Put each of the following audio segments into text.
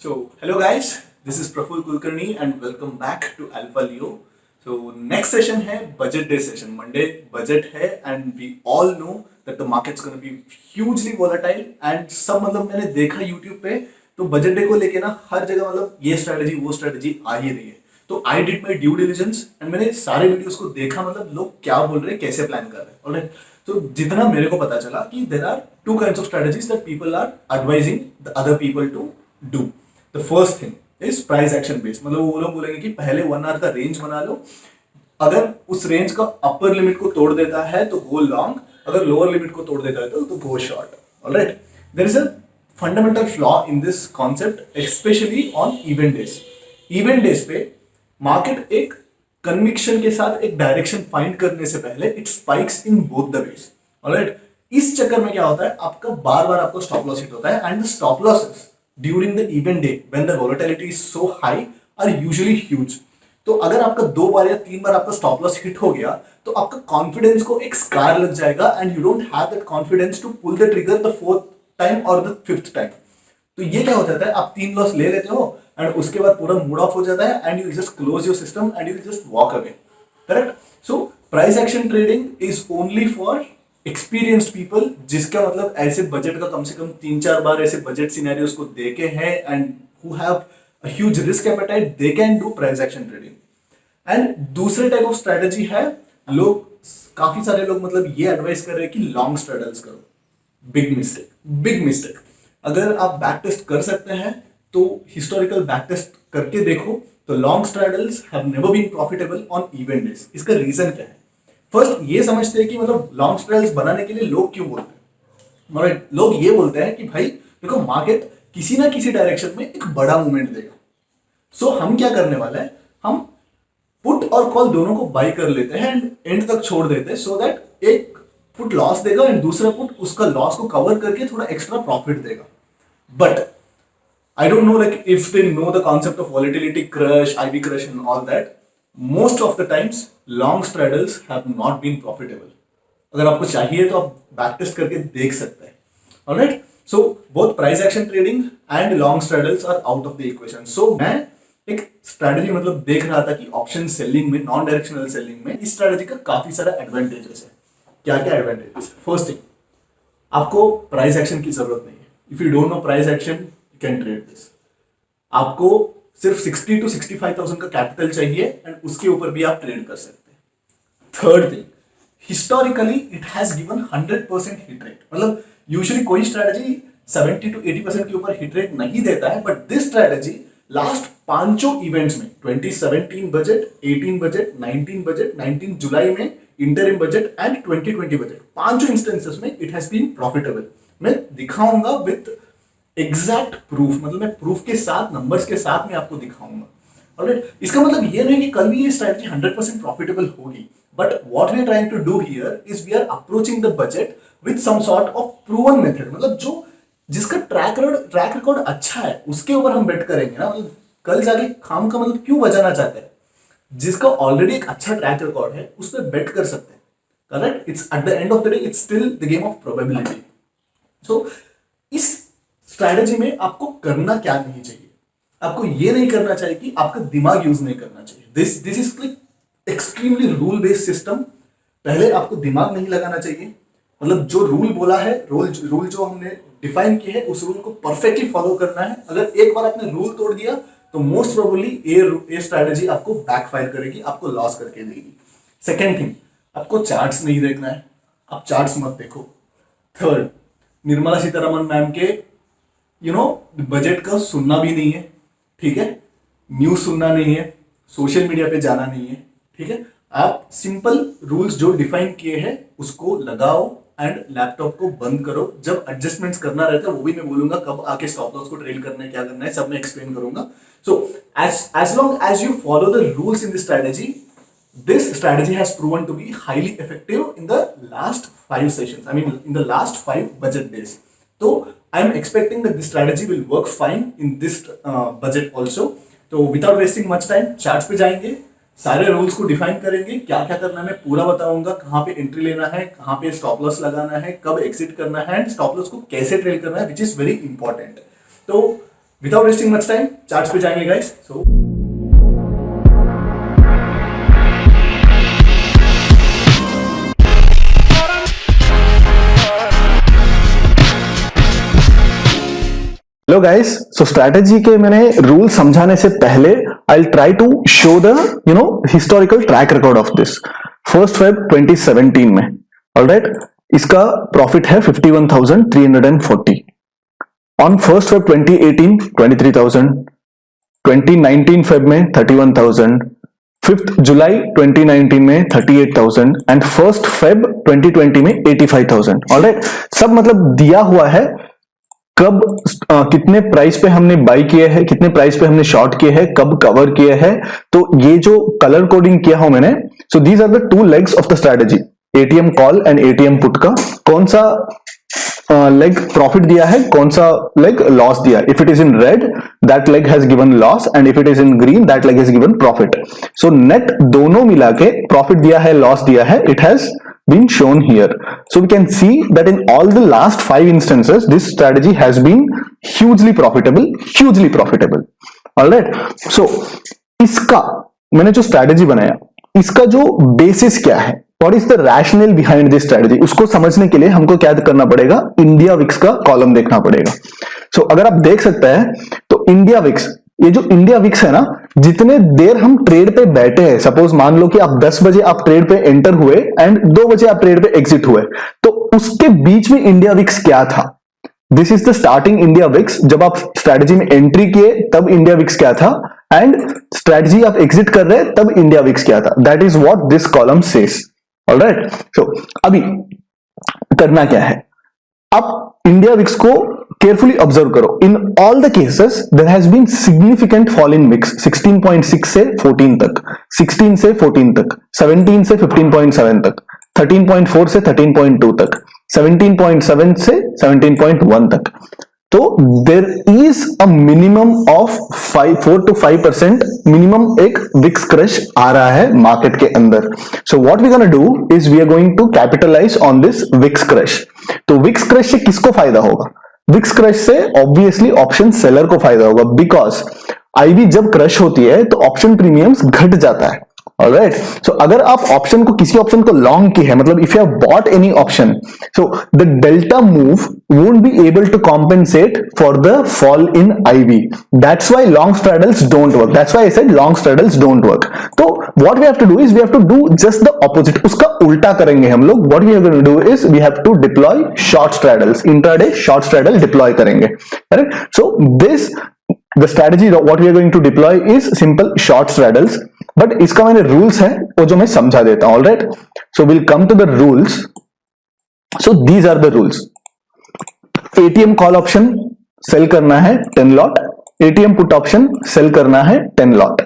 Hello guys, this is Praful Kulkarni and welcome back to Alpha Leo. Next session है budget day session. Monday budget है and we all know that the market's going to be hugely volatile and सब मतलब मैंने देखा YouTube पे तो budget day को लेके ना हर जगह मतलब ये strategy वो strategy आ ही रही है. तो I did my due diligence and मैंने सारे videos को देखा मतलब लोग क्या बोल रहे हैं कैसे plan कर रहे हैं. Alright. तो जितना मेरे को पता चला कि there are two kinds of strategies that people are advising the other people to do. The first thing is price action based. मतलब वो लोग बोलेंगे कि पहले 1 आवर का रेंज बना लो, अगर उस रेंज का अपर लिमिट को तोड़ देता है तो गो लॉन्ग, अगर लोअर लिमिट को तोड़ देता है तो go short. Alright, there is a fundamental flaw in this concept specially on event days. Event days पे मार्केट एक कन्विक्शन के साथ एक डायरेक्शन फाइंड करने से पहले it spikes in both the ways. Alright, इस चक्कर में क्या होता है, आपका बार बार आपको स्टॉप लॉस हिट होता है and the stop losses during the event day when the volatility is so high are usually huge. तो अगर आपका 2 बार या 3 बार आपका स्टॉप लॉस हिट हो गया तो आपका कॉन्फिडेंस को एक स्कार लग जाएगा and you don't have that confidence to pull the trigger the 4th time और द 5th टाइम. तो ये क्या हो जाता है, आप 3 लॉस ले लेते हो एंड उसके बाद पूरा मूड ऑफ हो जाता है and you just close your system and you just walk away. Correct. So price action trading is only for experienced people, जिसका मतलब ऐसे बजट का कम से कम 3-4 बार ऐसे बजट सिनेरियोस को देखे हैं and who have a huge risk appetite, they can do price action trading. And दूसरे टाइप ऑफ स्ट्रेटजी है, लोग काफी सारे लोग मतलब ये एडवाइस कर रहे हैं कि लॉन्ग स्ट्रेडल्स करो. Big mistake, big mistake. अगर आप बैक टेस्ट कर सकते हैं तो हिस्टोरिकल बैक टेस्ट करके देखो तो long straddles have never been profitable on event days. इसका रीजन क्या है? फर्स्ट ये समझते हैं कि मतलब लॉन्ग स्ट्रेडल्स बनाने के लिए लोग क्यों बोलते हैं. राइट, लोग ये बोलते हैं कि भाई देखो मार्केट किसी ना किसी डायरेक्शन में एक बड़ा मूवमेंट देगा. सो हम क्या करने वाले हैं, हम पुट और कॉल दोनों को बाई कर लेते हैं एंड एंड तक छोड़ देते हैं सो दैट एक पुट लॉस देगा एंड दूसरा पुट उसका लॉस को कवर करके थोड़ा एक्स्ट्रा प्रॉफिट देगा. But I don't know like if they know the concept of volatility crush, IB crush and all that. Most of the times long straddles have not been profitable. अगर आपको चाहिए तो आप back test करके देख सकते हैं. Alright, so both price action trading and long straddles are out of the equation. So मैं एक स्ट्रेटजी मतलब देख रहा था कि ऑप्शन सेलिंग में, नॉन डायरेक्शनल सेलिंग में इस स्ट्रेटजी का काफी सारा एडवांटेजेस है. क्या क्या एडवांटेजेस? फर्स्ट थिंग, आपको प्राइस एक्शन की जरूरत नहीं है. If you don't know price action can trade this. आपको सिर्फ 60 to 65,000 का कैपिटल चाहिए एंड उसके ऊपर भी आप ट्रेड कर सकते हैं. Third thing, historically it has given 100% hit rate. मतलब यूजुअली कोई स्ट्रेटजी 70 to 80% के ऊपर हिट रेट नहीं देता है, but this strategy last 5 events में 2017 बजट, 18 बजट, 19 बजट, 19 जुलाई में interim budget and 2020 budget, 5 instances में इट हैज बीन प्रॉफिटेबल. मैं दिखाऊंगा विथ एग्जैक्ट प्रूफ, मतलब मैं प्रूफ के साथ, नंबर्स के साथ में आपको दिखाऊंगा. ऑलराइट, इसका मतलब ये नहीं कि कल भी ये स्ट्रेटजी 100% प्रॉफिटेबल होगी, but what we are trying to do here is we are approaching the budget with some sort of proven method. मतलब जो जिसका ट्रैक रिकॉर्ड अच्छा है उसके ऊपर हम बेट करेंगे ना. मतलब कल जाके खाम का मतलब क्यों बजाना चाहते हैं, जिसका ऑलरेडी एक अच्छा ट्रैक रिकॉर्ड है उस पर बेट कर सकते हैं. Correct, it's at the end of the day it's still the game of probability. So इस स्ट्रैटेजी में आपको करना क्या नहीं चाहिए, आपको ये नहीं करना चाहिए कि आपका दिमाग यूज नहीं करना चाहिए. This is like extremely rule based system. पहले आपको दिमाग नहीं लगाना चाहिए. मतलब जो रूल बोला है, रूल जो हमने डिफाइन किए है उस रूल को परफेक्टली फॉलो करना है. अगर एक बार आपने रूल तोड़ दिया तो मोस्ट प्रोबेबली ये स्ट्रैटेजी आपको बैकफायर करेगी, आपको लॉस करके देगी. सेकेंड थिंग, आपको चार्ट्स नहीं देखना है, आप चार्ट्स मत देखो. थर्ड, निर्मला सीतारमन मैम के बजट का सुनना भी नहीं है. ठीक है, न्यूज सुनना नहीं है, सोशल मीडिया पे जाना नहीं है. ठीक है, आप सिंपल रूल्स जो डिफाइन किए हैं उसको लगाओ एंड लैपटॉप को बंद करो. जब एडजस्टमेंट्स करना रहता है वो भी मैं बोलूंगा, कब आके स्टॉप लॉस को ट्रेल करना है, क्या करना है, सब मैं एक्सप्लेन करूंगा. सो as long as you follow the rules in this strategy has proven to be highly effective in the last 5 sessions. I mean in the last 5 budget days. So I am expecting that this strategy will work fine in this budget also. तो without wasting much time, charts पे जाएंगे, सारे rules को define करेंगे, क्या क्या करना है मैं पूरा बताऊंगा. कहाँ पे एंट्री लेना है, कहाँ पे स्टॉप लॉस लगाना है, कब एग्जिट करना है, स्टॉप लॉस को कैसे ट्रेल करना है, विच इज वेरी इंपॉर्टेंट. तो without wasting much time charts पे जाएंगे guys. So hello guys, so strategy के मैंने रूल समझाने से पहले I try to show the historical track record of this. 1 Feb 2017 में, ऑलराइट, इसका प्रॉफिट है 51,340. ऑन 1 Feb 2018 23,000, 2019 फेब में 31,000, 5th जुलाई 2019 में 38,000 एंड 1st Feb 2020 में 85,000. ऑलराइट, सब मतलब दिया हुआ है कब कितने प्राइस पे हमने बाई किए हैं, कितने प्राइस पे हमने शॉर्ट किए हैं, कब कवर किए हैं. तो ये जो कलर कोडिंग किया हूं मैंने, so these are the two legs of the strategy, ATM call and ATM put का कौन सा लेग प्रॉफिट दिया है, कौन सा लेग लॉस दिया. If it is in red that leg has given loss and if it is in green that leg has given profit. So net दोनों मिला के प्रॉफिट दिया है, लॉस दिया है, it has been shown here. So we can see that in all the last 5 instances this strategy has been hugely profitable. All right, so इसका मैंने जो स्ट्रैटेजी बनाया, इसका जो बेसिस क्या है, what is the rationale behind this strategy, उसको समझने के लिए हमको क्या करना पड़ेगा, इंडिया विक्स का कॉलम देखना पड़ेगा. So अगर आप देख सकते हैं तो इंडिया विक्स, ये जो इंडिया विक्स है ना, जितने देर हम ट्रेड पे बैठे हैं, सपोज मान लो कि आप 10 बजे आप ट्रेड पे एंटर हुए एंड 2 बजे आप ट्रेड पे एग्जिट हुए, तो उसके बीच में इंडिया विक्स क्या था. This is the starting India VIX. जब आप स्ट्रैटेजी में एंट्री किए तब इंडिया विक्स क्या था, एंड स्ट्रैटेजी आप एग्जिट कर रहे तब इंडिया विक्स क्या था. That is what this column says. Alright, so अभी करना क्या है, आप इंडिया विक्स को केयरफुली ऑब्जर्व करो. In all the cases there has been significant fall in VIX. 16.6 से 14 तक, 16 से 14 तक, 17 से 15.7 तक, 13.4 से 13.2 तक, 17.7 से 17.1 तक. तो there is a minimum of 4 to 5% minimum एक विक्स क्रश आ रहा है मार्केट के अंदर. So what we gonna do is we are going to capitalise on this VIX crush. तो विक्स क्रश से किसको फायदा होगा, विक्स क्रश से ऑब्वियसली ऑप्शन सेलर को फायदा होगा, बिकॉज आईवी जब क्रश होती है तो ऑप्शन प्रीमियम्स घट जाता है. ऑलराइट, सो अगर आप ऑप्शन को, किसी ऑप्शन को लॉन्ग की है, मतलब if you have bought any option, so the delta move won't be able to compensate for the fall in IV. That's why long straddles don't work. That's why I said long straddles don't work. So what we have to do is we have to do just the opposite. उसका उल्टा करेंगे हम लोग. What we are going to do is we have to deploy short straddles. Intraday short straddle deploy करेंगे. Correct? So this the strategy what we are going to deploy is simple short straddles. But इसका मैंने rules है वो जो मैं समझा देता हूँ. All right? So we'll come to the rules. So these are the rules. ATM call option sell करना है 10 lot, ATM put option sell करना है 10 लॉट.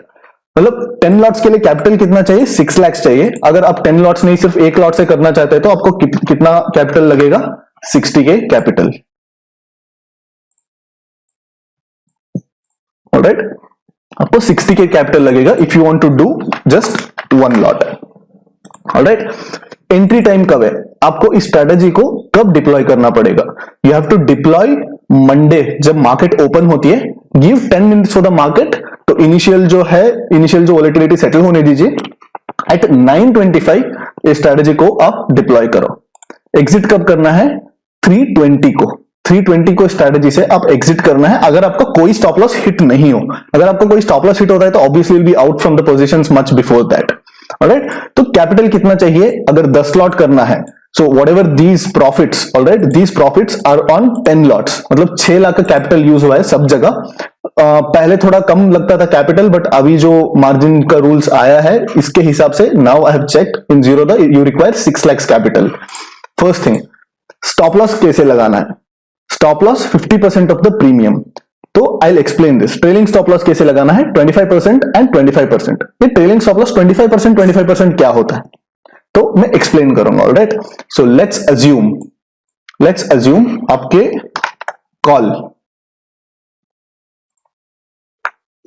मतलब 10 लॉट्स के लिए कैपिटल कितना चाहिए, 6 लाख चाहिए. अगर आप 10 लॉट्स नहीं सिर्फ एक लॉट से करना चाहते हैं तो आपको कितना कैपिटल लगेगा, 60 के कैपिटल. ऑलराइट, आपको 60 के कैपिटल लगेगा if you want to do just 1 lot. Alright, entry time कब है, आपको इस स्ट्रेटेजी को कब डिप्लॉय करना पड़ेगा. You have to deploy Monday जब मार्केट ओपन होती है. Give 10 minutes for the market. तो इनिशियल जो वोलेटिलिटी सेटल होने दीजिए. एट 9:25 इस स्ट्रेटेजी को आप डिप्लॉय करो. एग्जिट कब करना है, 3:20 को. 3:20 को स्ट्रेटेजी से आप एग्जिट करना है अगर आपका कोई स्टॉप लॉस हिट नहीं हो. अगर आपका कोई स्टॉप लॉस हिट होता है तो obviously will be out from the positions much before that. Alright, तो कैपिटल कितना चाहिए, अगर 10 लॉट करना है, so whatever these profits, alright, these profits are on 10 lots. मतलब 6 लाख का कैपिटल यूज हुआ है सब जगह. पहले थोड़ा कम लगता था कैपिटल, बट अभी जो मार्जिन का रूल्स आया है इसके हिसाब से now I have checked in Zerodha you require 6 lakhs capital. First thing, stop loss कैसे लगाना है. Stop loss 50% of the premium. तो I explain this. Trailing stop loss कैसे लगाना है, 25% एंड 25%. ये ट्रेलिंग स्टॉप लॉस 25% क्या होता है तो मैं एक्सप्लेन करूंगा. ऑलराइट, सो लेट्स अज्यूम आपके कॉल.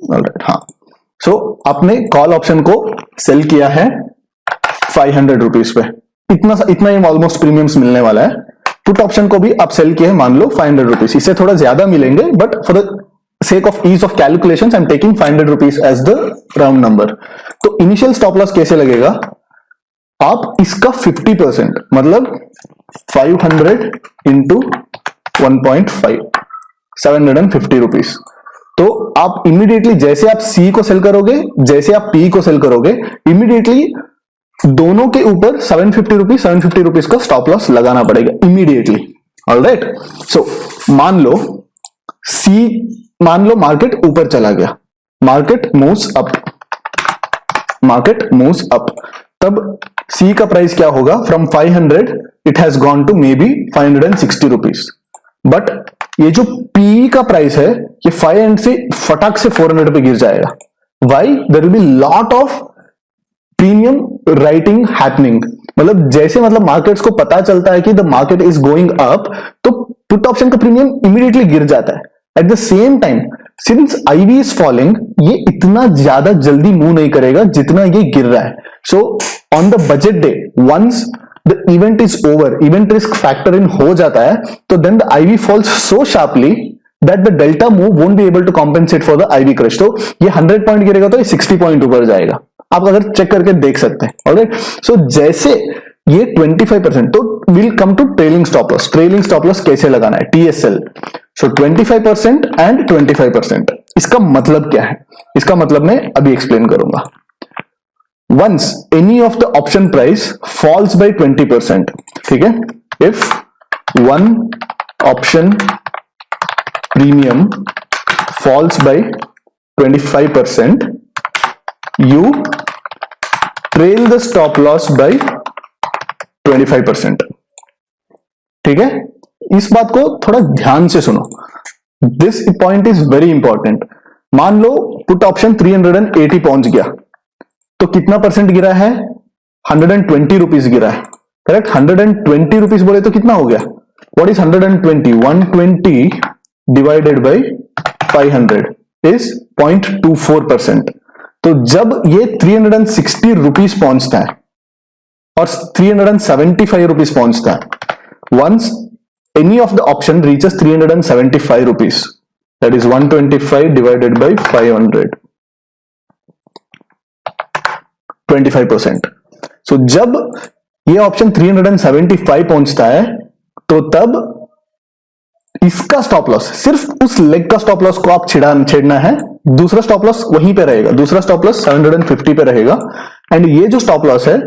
ऑलराइट, हाँ, सो आपने कॉल ऑप्शन को सेल किया है 500 रुपीज पे. इतना ही ऑलमोस्ट प्रीमियम्स मिलने वाला है. पुट ऑप्शन को भी आप सेल किए मान लो 500 रुपीज. इससे थोड़ा ज्यादा मिलेंगे but for the sake of ease of calculations I'm taking 500 rupees as the round number. तो इनिशियल स्टॉप लॉस कैसे लगेगा, आप इसका 50% मतलब 500 इंटू 1.5 750 रुपीज। तो आप इमीडिएटली जैसे आप सी को सेल करोगे, जैसे आप पी को सेल करोगे, इमीडिएटली दोनों के ऊपर 750 रुपीज का स्टॉप लॉस लगाना पड़ेगा इमीडिएटली। ऑलराइट, सो मान लो मार्केट ऊपर चला गया, मार्केट मूव्स अप, तब सी का प्राइस क्या होगा, from 500 it has gone to maybe 560 rupees. But ये जो पी का प्राइस है ये 500 से फटाक से 400 पे गिर जाएगा। Why, there will be lot of premium writing happening. मतलब मार्केट्स को पता चलता है कि the market is going up, तो पुट ऑप्शन का प्रीमियम इमीडिएटली गिर जाता है। At the same time since IV is falling, ये इतना ज्यादा जल्दी मूव नहीं करेगा जितना ये गिर रहा है। So on the budget day, once the event is over, event risk factor in हो जाता है, तो then the IV falls so sharply that the delta move won't be able to compensate for the IV crush। तो ये 100 point गिरेगा तो ये 60 point ऊपर जाएगा, आप अगर चेक करके देख सकते हैं। ऑलराइट, सो जैसे ये 25%, तो will come to trailing stop loss. Trailing stop loss कैसे लगाना है, TSL। So 25% and 25%। इसका मतलब क्या है, इसका मतलब मैं अभी एक्सप्लेन करूंगा। Once any of the option price falls by 20%, ठीक है, if one option premium falls by 25%, you trail the stop loss by 25%। ठीक है, इस बात को थोड़ा ध्यान से सुनो, this point is very important. मान लो पुट ऑप्शन 380 पहुंच गया, तो कितना परसेंट गिरा है, 120 रुपीज गिरा है, करेक्ट। 120 रुपीज बोले तो कितना हो गया, what is 120, 120 divided by 500 is 0.24%। तो जब ये 360 रुपीज पहुंचता है और 375 रुपीज पहुंचता है, once any of the option reaches 375 rupees, that is 125 divided by 500, 25%। So जब ये ऑप्शन 375 पहुंचता है, तो तब इसका स्टॉप लॉस, सिर्फ उस लेग का स्टॉप लॉस को आप छेड़ना है, दूसरा स्टॉप लॉस वहीं पे रहेगा, दूसरा स्टॉप लॉस 750 पे रहेगा, एंड ये जो स्टॉप लॉस है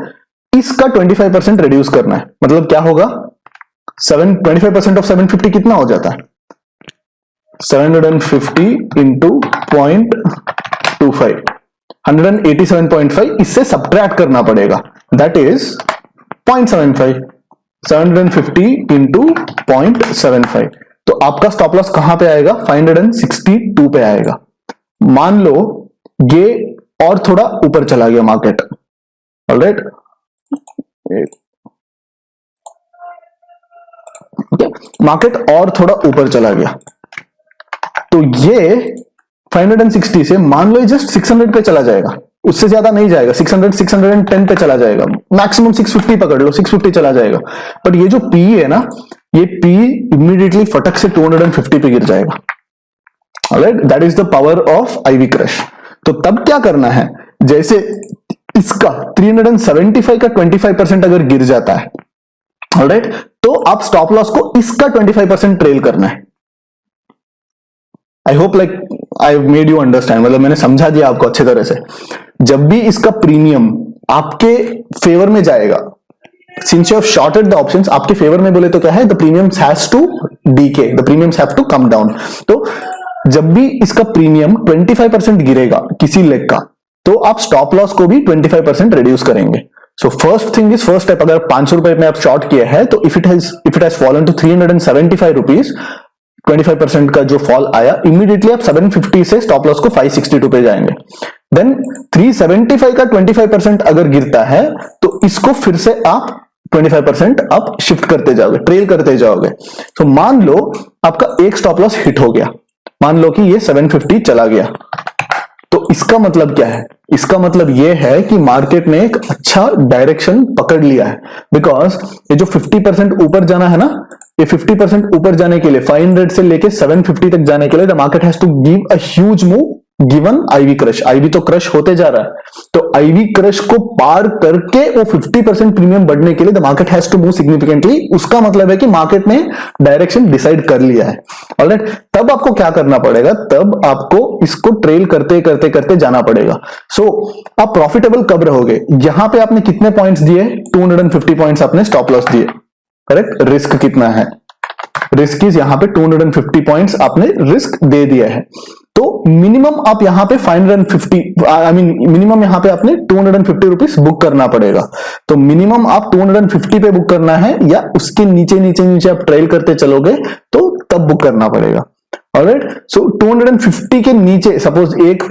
इसका 25% रिड्यूस करना है। मतलब क्या होगा, 25% ऑफ 750 कितना हो जाता है, 750 इंटू 0.25, 187.5, इससे सब्ट्रैक्ट करना पड़ेगा, दैट इज 0.75, 750 इंटू 0.75। तो आपका स्टॉप लॉस कहां पे आएगा, 562 पे आएगा। मान लो ये और थोड़ा ऊपर चला गया मार्केट, ऑलराइट, मार्केट और थोड़ा ऊपर चला गया, तो ये 560 से मान लो जस्ट 600 पे चला जाएगा, उससे ज्यादा नहीं जाएगा, 600 610 पे चला जाएगा, मैक्सिमम 650 पकड़ लो, 650 चला जाएगा। बट ये जो पी है ना, ये पी इमीडिएटली फटक से 250 पे गिर जाएगा। Alright, that is the power of IV crush. तो तब क्या करना है, जैसे इसका 375 का 25% अगर गिर जाता है, ऑलराइट, तो आप स्टॉप लॉस को इसका 25% ट्रेल करना है। I hope like I made you understand, मतलब मैंने समझा दिया आपको अच्छे तरह से। जब भी इसका प्रीमियम आपके फेवर में जाएगा, since you have shorted the options, आपके फेवर में बोले तो क्या है, the premiums has to decay, the premiums have to come down. तो जब भी इसका प्रीमियम 25% गिरेगा किसी लेग का, तो आप स्टॉप लॉस को भी 25% रिड्यूस करेंगे। So first thing is, first step, अगर 500 रुपए में आप शॉर्ट किया है, तो if it has fallen to 375 rupees, 25% का जो फॉल आया, इमीडिएटली आप 750 से स्टॉप लॉस को 562 पे जाएंगे। देन 375 का 25% अगर गिरता है, तो इसको फिर से आप 25% अप शिफ्ट करते जाओगे, ट्रेल करते जाओगे। तो मान लो आपका एक स्टॉप लॉस हिट हो गया, मान लो कि ये 750 चला गया, तो इसका मतलब क्या है? इसका मतलब यह है कि मार्केट ने एक अच्छा डायरेक्शन पकड़ लिया है, बिकॉज ये जो 50% ऊपर जाना है ना, ये 50% ऊपर जाने के लिए 500 से लेके 750 तक जाने के लिए the market has to give a huge move given IV crush. IV तो क्रश होते जा रहा है, तो आईवी क्रश को पार करके वो 50% प्रीमियम बढ़ने के लिए the market has to move significantly. उसका मतलब है कि मार्केट ने डायरेक्शन डिसाइड कर लिया है। ऑलराइट, तब आपको क्या करना पड़ेगा? तब आपको इसको ट्रेल करते करते करते जाना पड़ेगा। सो आप प्रॉफिटेबल कब रहोगे? यहां पे आपने कितने पॉइंट्स दिए? 250 पॉइंट्स आपने स्टॉप लॉस दिए, करेक्ट? रिस्क कितना है? रिस्क इज यहां पे 250 पॉइंट्स आपने रिस्क दे दिया है। तो मिनिमम आप यहां पे 550 मिनिमम यहां पे आपने 250 रुपीज बुक करना पड़ेगा। तो मिनिमम आप 250 पे बुक करना है, या उसके नीचे नीचे नीचे आप ट्रेल करते चलोगे तो तब बुक करना पड़ेगा। ऑलराइट, सो 250 के नीचे सपोज एक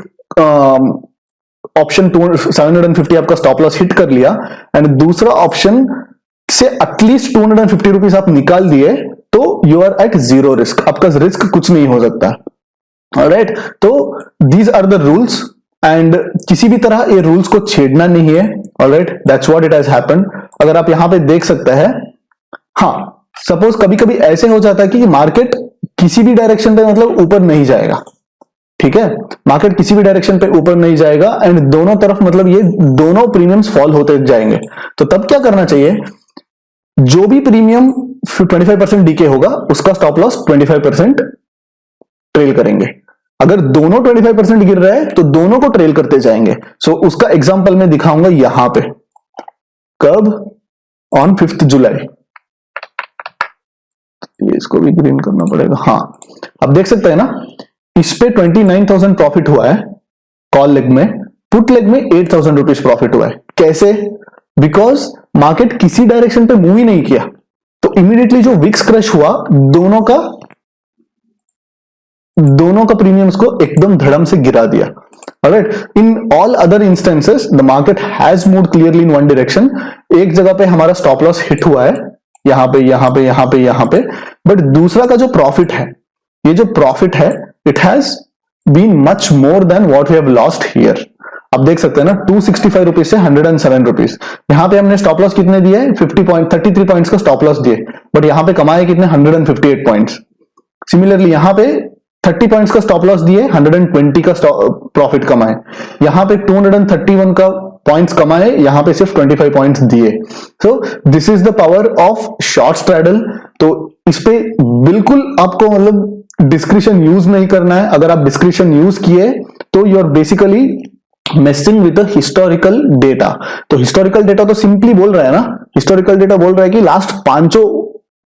ऑप्शन 750 आपका स्टॉप लॉस हिट कर लिया, एंड दूसरा ऑप्शन से एटलीस्ट 250 रुपीज आप निकाल दिए, तो you are at zero risk. आपका रिस्क कुछ नहीं हो सकता। ऑलराइट, तो these are the rules, and किसी भी तरह ये रूल्स को छेड़ना नहीं है। Alright, that's what it has happened. अगर आप यहां पे देख सकते हैं, हाँ, सपोज कभी कभी ऐसे हो जाता है कि मार्केट किसी भी डायरेक्शन पे मतलब ऊपर नहीं जाएगा, ठीक है? मार्केट किसी भी डायरेक्शन पे ऊपर नहीं जाएगा, एंड दोनों तरफ मतलब ये दोनों प्रीमियम्स फॉल होते जाएंगे। तो तब क्या करना चाहिए? जो भी प्रीमियम 25% डीके होगा, उसका स्टॉप लॉस 25% ट्रेल करेंगे। अगर दोनों 25% गिर रहा है तो दोनों को ट्रेल करते जाएंगे। सो उसका एग्जांपल मैं दिखाऊंगा यहां पे। कब? ऑन 5 जुलाई। इसको भी ग्रीन करना पड़ेगा। हाँ, अब देख सकते हैं ना, इस पे 29,000 प्रॉफिट हुआ है कॉल लेग में, पुट लेग में 8,000 रुपीज प्रॉफिट हुआ है। कैसे? बिकॉज मार्केट किसी डायरेक्शन पे मूव ही नहीं किया, तो इमीडिएटली जो विक्स क्रश हुआ, दोनों का प्रीमियम्स को एकदम धड़म से गिरा दिया। Alright, in all other instances the market has moved clearly in one direction. एक जगह पे हमारा स्टॉप लॉस हिट हुआ है, यहां पे यहां पे यहां पे यहां पे, बट दूसरा का जो प्रॉफिट है, ये जो प्रॉफिट है, it has been much more than what we have lost here. आप देख सकते हैं ना, 265 रुपीज से 107 रुपीज। यहां पे हमने स्टॉप लॉस कितने दिए? 33 पॉइंट्स का स्टॉप लॉस दिए, बट यहां पे कमाए कितने? 158 पॉइंट्स। सिमिलरली यहां पे 30 पॉइंट्स का स्टॉप लॉस दिए, 120 का प्रॉफिट कमाए। यहां पे 231 का पॉइंट्स कमाए, यहां पे सिर्फ 25 पॉइंट्स दिए। So this is the power of short straddle. तो इस पे बिल्कुल आपको मतलब डिस्क्रिप्शन यूज नहीं करना है। अगर आप डिस्क्रिप्शन यूज किए तो you are basically messing with the historical data. तो हिस्टोरिकल डेटा तो सिंपली बोल रहा है ना, हिस्टोरिकल डेटा बोल रहा है कि लास्ट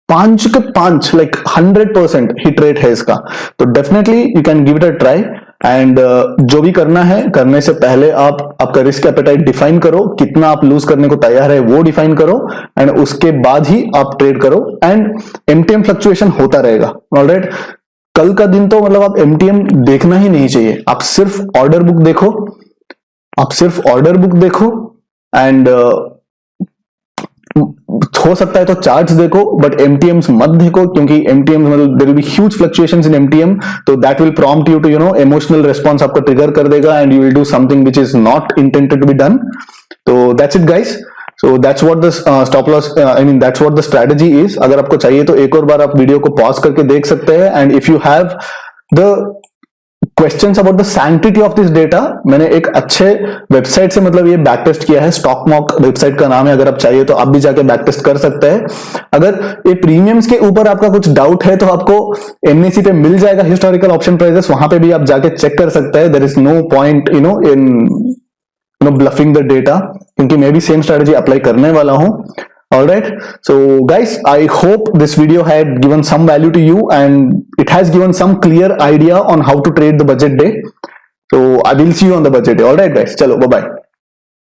पांच के पांच लाइक 100% हिट रेट है इसका। तो definitely you can give it a try, and जो भी करना है, करने से पहले आप आपका रिस्क एपेटाइट डिफाइन करो, कितना आप लूज करने को तैयार है वो डिफाइन करो, एंड उसके बाद ही आप ट्रेड करो। एंड एमटीएम फ्लक्चुएशन होता रहेगा। ऑलराइट, कल का दिन तो मतलब आप एमटीएम देखना ही नहीं चाहिए। आप सिर्फ ऑर्डर बुक देखो, एंड हो सकता है तो चार्ट्स देखो, बट एमटीएम्स मत देखो, क्योंकि एमटीएम मतलब there will be huge fluctuations in MTM. तो that will prompt you to emotional response आपको ट्रिगर कर देगा, and you will do something which is not intended to be done. तो that's it guys. So that's what the stop loss that's what the strategy is. अगर आपको चाहिए तो एक और बार आप वीडियो को पॉज करके देख सकते हैं, and if you have the questions about the sanctity of this data, मैंने एक अच्छे वेबसाइट से मतलब ये बैक टेस्ट किया है, स्टॉकमॉक वेबसाइट का नाम है। अगर आप चाहिए तो आप भी जाके बैक टेस्ट कर सकते हैं। अगर ये प्रीमियम्स के ऊपर आपका कुछ डाउट है तो आपको एनएसी पे मिल जाएगा हिस्टोरिकल ऑप्शन प्राइसेस, वहां पे भी आप जाके चेक कर सकते हैं। There is no point in bluffing the data, क्योंकि मैं भी सेम स्ट्रेटजी अप्लाई करने वाला हूं। Alright, so guys, I hope this video had given some value to you, and it has given some clear idea on how to trade the budget day. So I will see you on the budget day. Alright guys, chalo, bye bye.